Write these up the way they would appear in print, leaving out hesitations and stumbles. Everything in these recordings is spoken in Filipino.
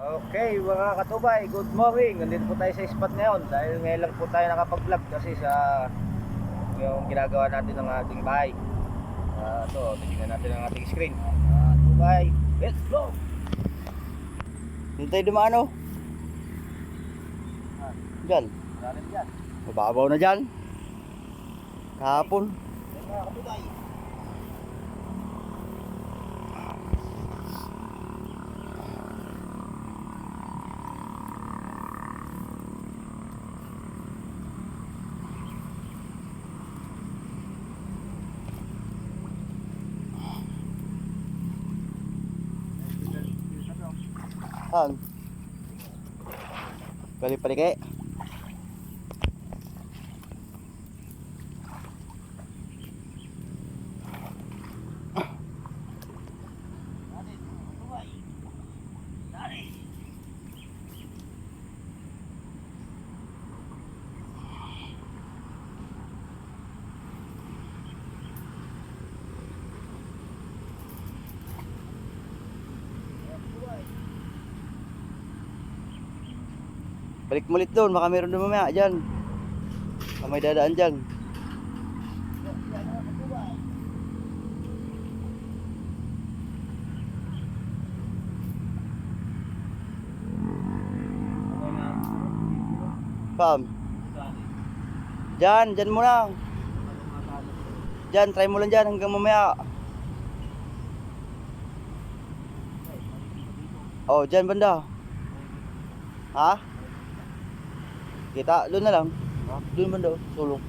Okay mga katubay, good morning. Nandito po tayo sa spot ngayon dahil ngayon lang po tayo nakapag-vlog kasi sa yung ginagawa natin ng ating bahay. Ito, tignan natin ang ating screen. Katubay, let's go! Hintay dumano. Diyan. Malalim dyan. Mababaw na dyan. Kahapon. Yan mga katubay. Saan? Balik-balik. Balik mo ulit doon, baka meron doon mamaya dyan. May dadaan dyan. Pam. Dyan mo lang. Dyan, try mo lang dyan hanggang mamaya. Oh, dyan banda. Ha? Kita, doon na lang. Doon banda, sulong.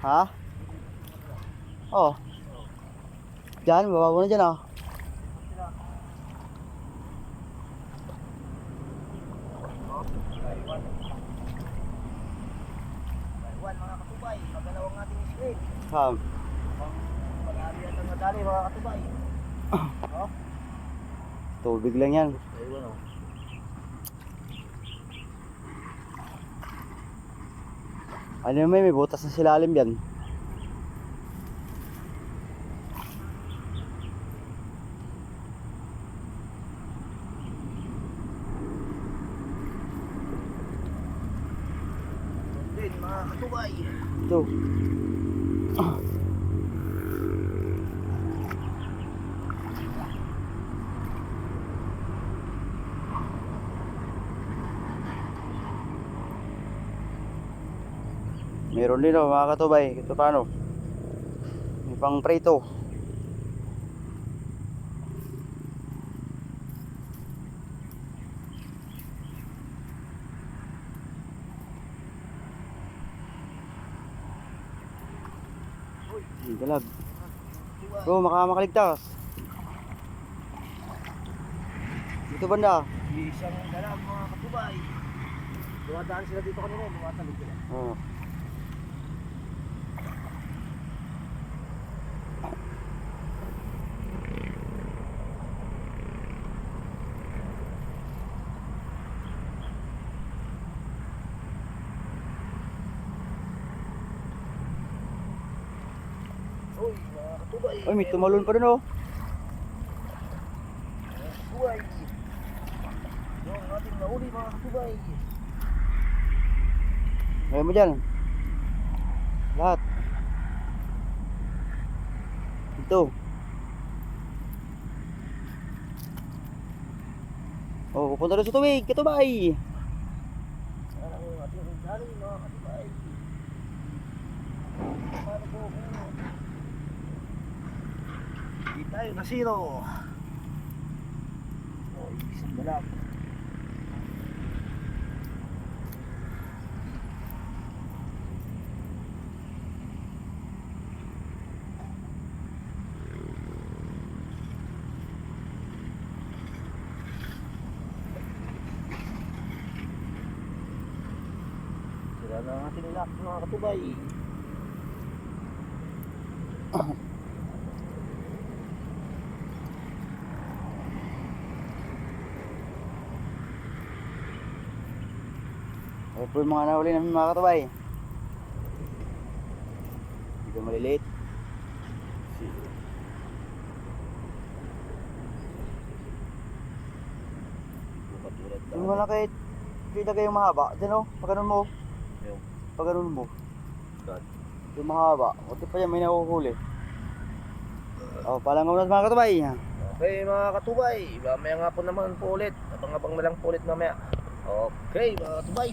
Ha? Oh. Diyan, babago na dyan ah. Iwan mga katubay, magalaw ang ating screen. Pam. Pag-aarihan ng madali mga katubay. Oh? Tubig lang yan. Iwan oh. Ano may butas na silalim yan. Din mga katubay. Ito. Meron din oh mga katubay. Ito paano? May pang prito. Ang galag. Bro, makaligtas. Dito banda. Isang dalag mga katubay. Dumadaan sila dito kanina, lumatalog sila. Oh. Uy, mga katubay. Ay, may tumalon pa rin oh. Katubay. Yung ating nahuli mga katubay. Ngayon mo dyan. Lahat. Ito. Oh, pupunta rin sa tubig, katubay. Sana ang ating hangganin mga katubay. paano po. Hindi tayo na zero. Oh, isang balak. Sila na ang ating lock mga katubay. Ito po yung mga nahuli namin mga katubay. Hindi ko maliliit. Yung malaki, kita kayong mahaba. Diyan o, pag ganun mo. Yung. Pag ganun mo. God. Yung mahaba. Buti pa yan, may nahuhuli. Palang mga katubay. Okay mga katubay, mamaya nga po naman po ulit. Abang-abang na lang po ulit mamaya. Okay mga katubay.